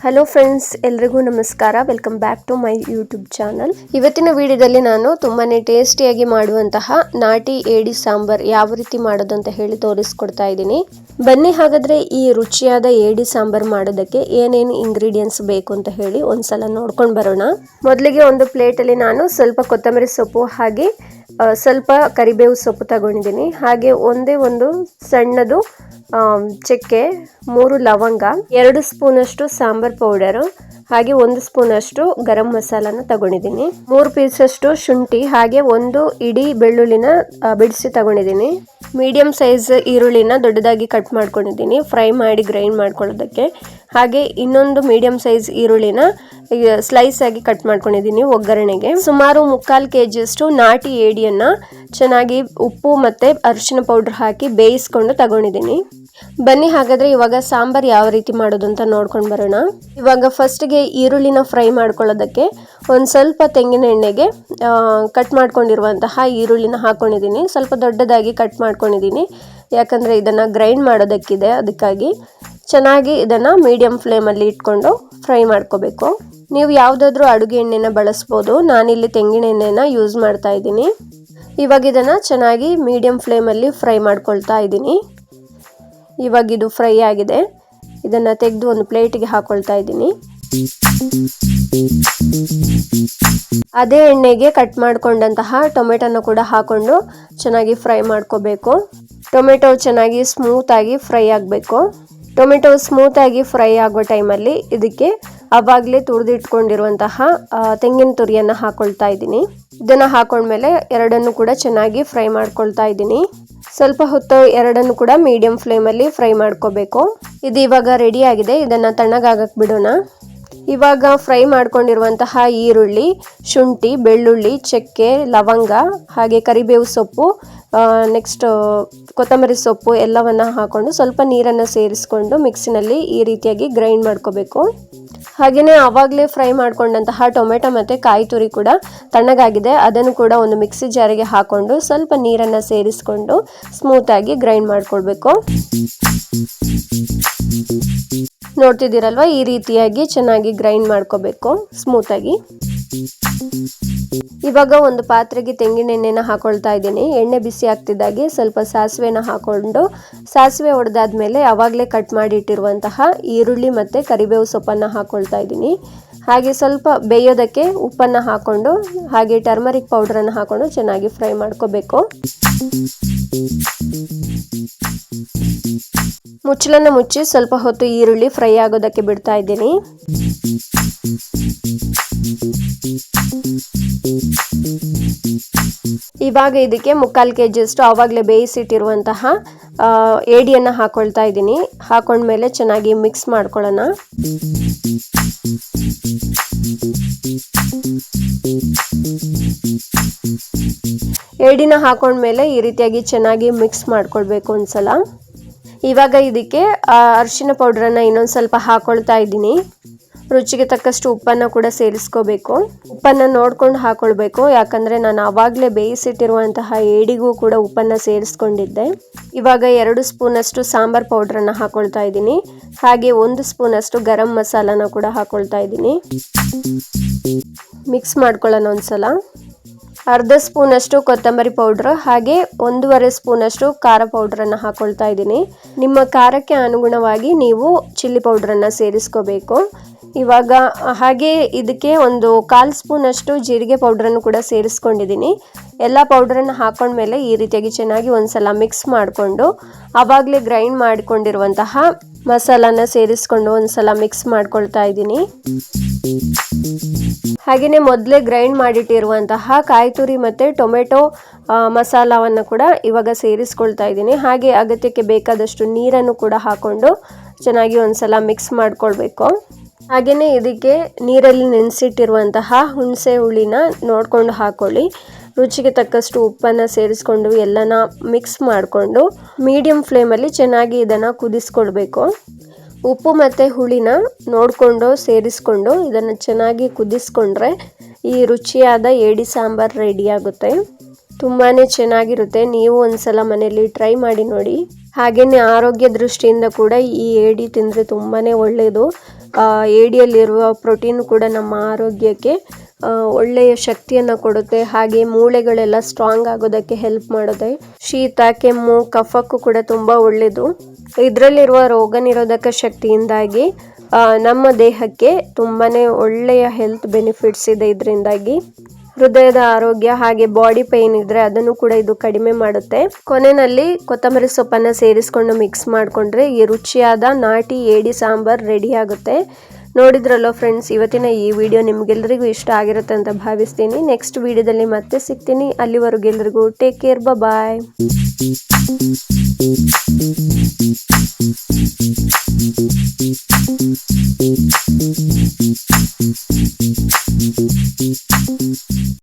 Hello friends, ಎಲ್ರಿಗೂ ನಮಸ್ಕಾರ. Welcome back to my YouTube channel. ಇವತ್ತಿನ ವಿಡಿಯೋದಲ್ಲಿ ನಾನು ತುಂಬಾನೇ ಟೇಸ್ಟಿಯಾಗಿ ಮಾಡುವಂತಹ ನಾಟಿ ಏಡಿ ಸಾಂಬಾರ್ ಯಾವ ರೀತಿ ಮಾಡೋದು ಅಂತ ಹೇಳಿ ತೋರಿಸ್ಕೊಡ್ತಾ ಇದ್ದೀನಿ. ಬನ್ನಿ ಹಾಗಾದ್ರೆ ಈ ರುಚಿಯಾದ ಏಡಿ ಸಾಂಬಾರ್ ಮಾಡೋದಕ್ಕೆ ಏನೇನು ಇಂಗ್ರೀಡಿಯೆಂಟ್ಸ್ ಬೇಕು ಅಂತ ಹೇಳಿ ಒಂದ್ಸಲ ನೋಡ್ಕೊಂಡು ಬರೋಣ. ಮೊದಲಿಗೆ ಒಂದು ಪ್ಲೇಟಲ್ಲಿ ನಾನು ಸ್ವಲ್ಪ ಕೊತ್ತಂಬರಿ ಸೊಪ್ಪು ಹಾಗೆ ಸ್ವಲ್ಪ ಕರಿಬೇವು ಸೊಪ್ಪು ತಗೊಂಡಿದ್ದೀನಿ. ಹಾಗೆ ಒಂದೇ ಒಂದು ಸಣ್ಣದು ಚಕ್ಕೆ, 3 ಲವಂಗ, 2 ಸ್ಪೂನ್ ಅಷ್ಟು ಸಾಂಬಾರ್ ಪೌಡರ್, ಹಾಗೆ 1 ಸ್ಪೂನ್ ಅಷ್ಟು ಗರಂ ಮಸಾಲಾನ ತಗೊಂಡಿದ್ದೀನಿ. 3 ಪೀಸ್ ಅಷ್ಟು ಶುಂಠಿ, ಹಾಗೆ 1 ಇಡೀ ಬೆಳ್ಳುಳ್ಳಿನ ಬಿಡಿಸಿ ತಗೊಂಡಿದ್ದೀನಿ. ಮೀಡಿಯಂ ಸೈಜ್ ಈರುಳ್ಳಿನ ದೊಡ್ಡದಾಗಿ ಕಟ್ ಮಾಡ್ಕೊಂಡಿದ್ದೀನಿ ಫ್ರೈ ಮಾಡಿ ಗ್ರೈಂಡ್ ಮಾಡ್ಕೊಳ್ಳೋದಕ್ಕೆ. ಹಾಗೆ ಇನ್ನೊಂದು ಮೀಡಿಯಂ ಸೈಜ್ ಈರುಳ್ಳಿನ ಸ್ಲೈಸ್ ಆಗಿ ಕಟ್ ಮಾಡ್ಕೊಂಡಿದ್ದೀನಿ ಒಗ್ಗರಣೆಗೆ. ಸುಮಾರು 3/4 kg ಅಷ್ಟು ನಾಟಿ ಏಡಿಯನ್ನ ಚೆನ್ನಾಗಿ ಉಪ್ಪು ಮತ್ತೆ ಅರಿಶಿನ ಪೌಡರ್ ಹಾಕಿ ಬೇಯಿಸ್ಕೊಂಡು ತಗೊಂಡಿದ್ದೀನಿ. ಬನ್ನಿ ಹಾಗಾದ್ರೆ ಇವಾಗ ಸಾಂಬಾರ್ ಯಾವ ರೀತಿ ಮಾಡೋದು ಅಂತ ನೋಡ್ಕೊಂಡು ಬರೋಣ. ಇವಾಗ ಫಸ್ಟ್ಗೆ ಈರುಳ್ಳಿನ ಫ್ರೈ ಮಾಡ್ಕೊಳ್ಳೋದಕ್ಕೆ ಒಂದು ಸ್ವಲ್ಪ ತೆಂಗಿನ ಎಣ್ಣೆಗೆ ಕಟ್ ಮಾಡ್ಕೊಂಡಿರುವಂತಹ ಈರುಳ್ಳಿನ ಹಾಕೊಂಡಿದ್ದೀನಿ. ಸ್ವಲ್ಪ ದೊಡ್ಡದಾಗಿ ಕಟ್ ಮಾಡ್ಕೊಂಡಿದ್ದೀನಿ, ಯಾಕಂದರೆ ಇದನ್ನು ಗ್ರೈಂಡ್ ಮಾಡೋದಕ್ಕಿದೆ. ಅದಕ್ಕಾಗಿ ಚೆನ್ನಾಗಿ ಇದನ್ನು ಮೀಡಿಯಂ ಫ್ಲೇಮಲ್ಲಿ ಇಟ್ಕೊಂಡು ಫ್ರೈ ಮಾಡ್ಕೋಬೇಕು. ನೀವು ಯಾವುದಾದ್ರೂ ಅಡುಗೆ ಎಣ್ಣೆನ ಬಳಸ್ಬೋದು. ನಾನಿಲ್ಲಿ ತೆಂಗಿನ ಎಣ್ಣೆನ ಯೂಸ್ ಮಾಡ್ತಾ ಇದ್ದೀನಿ. ಇವಾಗ ಇದನ್ನು ಚೆನ್ನಾಗಿ ಮೀಡಿಯಂ ಫ್ಲೇಮಲ್ಲಿ ಫ್ರೈ ಮಾಡ್ಕೊಳ್ತಾ ಇದ್ದೀನಿ. ಇವಾಗ ಇದು ಫ್ರೈ ಆಗಿದೆ. ಇದನ್ನು ತೆಗೆದು ಒಂದು ಪ್ಲೇಟಿಗೆ ಹಾಕೊಳ್ತಾ ಇದ್ದೀನಿ. ಅದೇ ಎಣ್ಣೆಗೆ ಕಟ್ ಮಾಡ್ಕೊಂಡಂತಹ ಟೊಮೆಟೊನ ಕೂಡ ಹಾಕೊಂಡು ಚೆನ್ನಾಗಿ ಫ್ರೈ ಮಾಡ್ಕೋಬೇಕು. ಟೊಮೆಟೊ ಚೆನ್ನಾಗಿ ಸ್ಮೂತಾಗಿ ಫ್ರೈ ಆಗಬೇಕು. ಟೊಮೆಟೊ ಸ್ಮೂತಾಗಿ ಫ್ರೈ ಆಗೋ ಟೈಮಲ್ಲಿ ಇದಕ್ಕೆ ಆವಾಗಲೇ ತುರಿದಿಟ್ಕೊಂಡಿರುವಂತಹ ತೆಂಗಿನ ತುರಿಯನ್ನು ಹಾಕೊಳ್ತಾ ಇದ್ದೀನಿ. ಇದನ್ನು ಹಾಕೊಂಡ್ಮೇಲೆ ಎರಡನ್ನು ಕೂಡ ಚೆನ್ನಾಗಿ ಫ್ರೈ ಮಾಡ್ಕೊಳ್ತಾ ಇದ್ದೀನಿ. ಸ್ವಲ್ಪ ಹೊತ್ತು ಎರಡನ್ನು ಕೂಡ ಮೀಡಿಯಂ ಫ್ಲೇಮಲ್ಲಿ ಫ್ರೈ ಮಾಡ್ಕೋಬೇಕು. ಇದು ಇವಾಗ ರೆಡಿ ಆಗಿದೆ. ಇದನ್ನು ತಣ್ಣಗಾಗಕ್ಕೆ ಬಿಡೋಣ. ಇವಾಗ ಫ್ರೈ ಮಾಡ್ಕೊಂಡಿರುವಂತಹ ಈರುಳ್ಳಿ, ಶುಂಠಿ, ಬೆಳ್ಳುಳ್ಳಿ, ಚಕ್ಕೆ, ಲವಂಗ, ಹಾಗೆ ಕರಿಬೇವು ಸೊಪ್ಪು, ನೆಕ್ಸ್ಟ್ ಕೊತ್ತಂಬರಿ ಸೊಪ್ಪು ಎಲ್ಲವನ್ನು ಹಾಕೊಂಡು ಸ್ವಲ್ಪ ನೀರನ್ನು ಸೇರಿಸ್ಕೊಂಡು ಮಿಕ್ಸಿನಲ್ಲಿ ಈ ರೀತಿಯಾಗಿ ಗ್ರೈಂಡ್ ಮಾಡ್ಕೋಬೇಕು. ಹಾಗೆಯೇ ಆವಾಗಲೇ ಫ್ರೈ ಮಾಡ್ಕೊಂಡಂತಹ ಟೊಮೆಟೊ ಮತ್ತು ಕಾಯಿ ತುರಿ ಕೂಡ ತಣ್ಣಗಾಗಿದೆ. ಅದನ್ನು ಕೂಡ ಒಂದು ಮಿಕ್ಸಿ ಜಾರಿಗೆ ಹಾಕೊಂಡು ಸ್ವಲ್ಪ ನೀರನ್ನು ಸೇರಿಸ್ಕೊಂಡು ಸ್ಮೂತಾಗಿ ಗ್ರೈಂಡ್ ಮಾಡ್ಕೊಳ್ಬೇಕು. ನೋಡ್ತಿದ್ದೀರಲ್ವ, ಈ ರೀತಿಯಾಗಿ ಚೆನ್ನಾಗಿ ಗ್ರೈಂಡ್ ಮಾಡ್ಕೋಬೇಕು ಸ್ಮೂತಾಗಿ. ಇವಾಗ ಒಂದು ಪಾತ್ರೆಗೆ ತೆಂಗಿನ ಎಣ್ಣೆನ ಹಾಕೊಳ್ತಾ ಇದ್ದೀನಿ. ಎಣ್ಣೆ ಬಿಸಿ ಆಗ್ತಿದ್ದಾಗೆ ಸ್ವಲ್ಪ ಸಾಸಿವೆನ ಹಾಕೊಂಡು, ಸಾಸಿವೆ ಹೊಡೆದಾದ್ಮೇಲೆ ಆವಾಗಲೇ ಕಟ್ ಮಾಡಿ ಇಟ್ಟಿರುವಂತಹ ಈರುಳ್ಳಿ ಮತ್ತು ಕರಿಬೇವು ಸೊಪ್ಪನ್ನು ಹಾಕೊಳ್ತಾ ಇದ್ದೀನಿ. ಹಾಗೆ ಸ್ವಲ್ಪ ಬೇಯೋದಕ್ಕೆ ಉಪ್ಪನ್ನು ಹಾಕೊಂಡು, ಹಾಗೆ ಟರ್ಮರಿಕ್ ಪೌಡ್ರನ್ನು ಹಾಕೊಂಡು ಚೆನ್ನಾಗಿ ಫ್ರೈ ಮಾಡ್ಕೋಬೇಕು. ಮುಚ್ಚಳನ್ನ ಮುಚ್ಚಿ ಸ್ವಲ್ಪ ಹೊತ್ತು ಈರುಳ್ಳಿ ಫ್ರೈ ಆಗೋದಕ್ಕೆ ಬಿಡ್ತಾ ಇದ್ದೀನಿ. ಇವಾಗ ಇದಕ್ಕೆ 3/4 kg ಅಷ್ಟು ಆವಾಗಲೇ ಬೇಯಿಸಿಟ್ಟಿರುವಂತಹ ಏಡಿಯನ್ನು ಹಾಕೊಳ್ತಾ ಇದ್ದೀನಿ. ಹಾಕೊಂಡ್ಮೇಲೆ ಚೆನ್ನಾಗಿ ಮಿಕ್ಸ್ ಮಾಡ್ಕೊಳ್ಳೋಣ. ಏಡಿನ ಹಾಕೊಂಡ್ಮೇಲೆ ಈ ರೀತಿಯಾಗಿ ಚೆನ್ನಾಗಿ ಮಿಕ್ಸ್ ಮಾಡ್ಕೊಳ್ಬೇಕು ಒಂದ್ಸಲ. ಇವಾಗ ಇದಕ್ಕೆ ಅರಿಶಿನ ಪೌಡ್ರನ್ನು ಇನ್ನೊಂದು ಸ್ವಲ್ಪ ಹಾಕೊಳ್ತಾ ಇದ್ದೀನಿ. ರುಚಿಗೆ ತಕ್ಕಷ್ಟು ಉಪ್ಪನ್ನು ಕೂಡ ಸೇರಿಸ್ಕೋಬೇಕು. ಉಪ್ಪನ್ನು ನೋಡ್ಕೊಂಡು ಹಾಕೊಳ್ಬೇಕು, ಯಾಕಂದರೆ ನಾನು ಆವಾಗಲೇ ಬೇಯಿಸಿಟ್ಟಿರುವಂತಹ ಏಡಿಗೂ ಕೂಡ ಉಪ್ಪನ್ನು ಸೇರಿಸ್ಕೊಂಡಿದ್ದೆ. ಇವಾಗ 2 ಸ್ಪೂನ್ ಅಷ್ಟು ಸಾಂಬಾರ್ ಪೌಡ್ರನ್ನು ಹಾಕೊಳ್ತಾ ಇದ್ದೀನಿ. ಹಾಗೆ 1 ಸ್ಪೂನ್ ಅಷ್ಟು ಗರಂ ಮಸಾಲಾನ ಕೂಡ ಹಾಕೊಳ್ತಾ ಇದ್ದೀನಿ. ಮಿಕ್ಸ್ ಮಾಡ್ಕೊಳ್ಳೋಣ ಒಂದ್ಸಲ. ಅರ್ಧ ಸ್ಪೂನ್ ಅಷ್ಟು ಕೊತ್ತಂಬರಿ ಪೌಡ್ರ್, ಹಾಗೆ 1.5 ಸ್ಪೂನ್ ಅಷ್ಟು ಖಾರ ಪೌಡ್ರನ್ನು ಹಾಕೊಳ್ತಾ ಇದ್ದೀನಿ. ನಿಮ್ಮ ಖಾರಕ್ಕೆ ಅನುಗುಣವಾಗಿ ನೀವು ಚಿಲ್ಲಿ ಪೌಡ್ರನ್ನು ಸೇರಿಸ್ಕೋಬೇಕು. ಇವಾಗ ಹಾಗೆ ಇದಕ್ಕೆ ಒಂದು 1/4 ಸ್ಪೂನ್ ಅಷ್ಟು ಜೀರಿಗೆ ಪೌಡ್ರನ್ನು ಕೂಡ ಸೇರಿಸ್ಕೊಂಡಿದ್ದೀನಿ. ಎಲ್ಲ ಪೌಡ್ರನ್ನು ಹಾಕೊಂಡ್ಮೇಲೆ ಈ ರೀತಿಯಾಗಿ ಚೆನ್ನಾಗಿ ಒಂದ್ಸಲ ಮಿಕ್ಸ್ ಮಾಡಿಕೊಂಡು ಆವಾಗಲೇ ಗ್ರೈಂಡ್ ಮಾಡಿಕೊಂಡಿರುವಂತಹ ಮಸಾಲಾನ ಸೇರಿಸ್ಕೊಂಡು ಒಂದ್ಸಲ ಮಿಕ್ಸ್ ಮಾಡ್ಕೊಳ್ತಾ ಇದ್ದೀನಿ. ಹಾಗೆಯೇ ಮೊದಲೇ ಗ್ರೈಂಡ್ ಮಾಡಿಟ್ಟಿರುವಂತಹ ಕಾಯಿ ತುರಿ ಮತ್ತು ಟೊಮೆಟೊ ಮಸಾಲವನ್ನು ಕೂಡ ಇವಾಗ ಸೇರಿಸ್ಕೊಳ್ತಾ ಇದ್ದೀನಿ. ಹಾಗೆ ಅಗತ್ಯಕ್ಕೆ ಬೇಕಾದಷ್ಟು ನೀರನ್ನು ಕೂಡ ಹಾಕೊಂಡು ಚೆನ್ನಾಗಿ ಒಂದ್ಸಲ ಮಿಕ್ಸ್ ಮಾಡ್ಕೊಳ್ಬೇಕು. ಹಾಗೆಯೇ ಇದಕ್ಕೆ ನೀರಲ್ಲಿ ನೆನೆಸಿಟ್ಟಿರುವಂತಹ ಹುಣಸೆ ಹುಳಿನ ನೋಡ್ಕೊಂಡು ಹಾಕೊಳ್ಳಿ. ರುಚಿಗೆ ತಕ್ಕಷ್ಟು ಉಪ್ಪನ್ನು ಸೇರಿಸ್ಕೊಂಡು ಎಲ್ಲನ ಮಿಕ್ಸ್ ಮಾಡಿಕೊಂಡು ಮೀಡಿಯಂ ಫ್ಲೇಮಲ್ಲಿ ಚೆನ್ನಾಗಿ ಇದನ್ನು ಕುದಿಸ್ಕೊಳ್ಬೇಕು. ಉಪ್ಪು ಮತ್ತು ಹುಳಿನ ನೋಡಿಕೊಂಡು ಸೇರಿಸ್ಕೊಂಡು ಇದನ್ನು ಚೆನ್ನಾಗಿ ಕುದಿಸ್ಕೊಂಡ್ರೆ ಈ ರುಚಿಯಾದ ಏಡಿ ಸಾಂಬಾರ್ ರೆಡಿ ಆಗುತ್ತೆ. ತುಂಬಾ ಚೆನ್ನಾಗಿರುತ್ತೆ. ನೀವು ಒಂದ್ಸಲ ಮನೆಯಲ್ಲಿ ಟ್ರೈ ಮಾಡಿ ನೋಡಿ. ಹಾಗೆಯೇ ಆರೋಗ್ಯ ದೃಷ್ಟಿಯಿಂದ ಕೂಡ ಈ ಏಡಿ ತಿಂದರೆ ತುಂಬಾ ಒಳ್ಳೆಯದು. ಏಡಿಯಲ್ಲಿರುವ ಪ್ರೋಟೀನ್ ಕೂಡ ನಮ್ಮ ಆರೋಗ್ಯಕ್ಕೆ ಒಳ್ಳೆಯ ಶಕ್ತಿಯನ್ನು ಕೊಡುತ್ತೆ. ಹಾಗೆ ಮೂಳೆಗಳೆಲ್ಲ ಸ್ಟ್ರಾಂಗ್ ಆಗೋದಕ್ಕೆ ಹೆಲ್ಪ್ ಮಾಡುತ್ತೆ. ಶೀತ, ಕೆಮ್ಮು, ಕಫಕ್ಕೂ ಕೂಡ ತುಂಬ ಒಳ್ಳೆಯದು. ಇದರಲ್ಲಿರುವ ರೋಗ ನಿರೋಧಕ ಶಕ್ತಿಯಿಂದಾಗಿ ನಮ್ಮ ದೇಹಕ್ಕೆ ತುಂಬಾನೇ ಒಳ್ಳೆಯ ಹೆಲ್ತ್ ಬೆನಿಫಿಟ್ಸ್ ಇದೆ. ಇದರಿಂದಾಗಿ ಹೃದಯದ ಆರೋಗ್ಯ ಹಾಗೆ ಬಾಡಿ ಪೇನ್ ಇದ್ರೆ ಅದನ್ನು ಕೂಡ ಇದು ಕಡಿಮೆ ಮಾಡುತ್ತೆ. ಕೊನೆಯಲ್ಲಿ ಕೊತ್ತಂಬರಿ ಸೊಪ್ಪನ್ನು ಸೇರಿಸ್ಕೊಂಡು ಮಿಕ್ಸ್ ಮಾಡಿಕೊಂಡ್ರೆ ಈ ರುಚಿಯಾದ ನಾಟಿ ಏಡಿ ಸಾಂಬಾರ್ ರೆಡಿ ಆಗುತ್ತೆ. ನೋಡಿದ್ರಲ್ಲೋ ಫ್ರೆಂಡ್ಸ್, ಇವತ್ತಿನ ಈ ವಿಡಿಯೋ ನಿಮ್ಗೆಲ್ರಿಗೂ ಇಷ್ಟ ಆಗಿರುತ್ತೆ ಅಂತ ಭಾವಿಸ್ತೀನಿ. ನೆಕ್ಸ್ಟ್ ವಿಡಿಯೋದಲ್ಲಿ ಮತ್ತೆ ಸಿಗ್ತೀನಿ. ಅಲ್ಲಿವರೆಗೂ ಎಲ್ರಿಗೂ ಟೇಕ್ ಕೇರ್, ಬಾಯ್.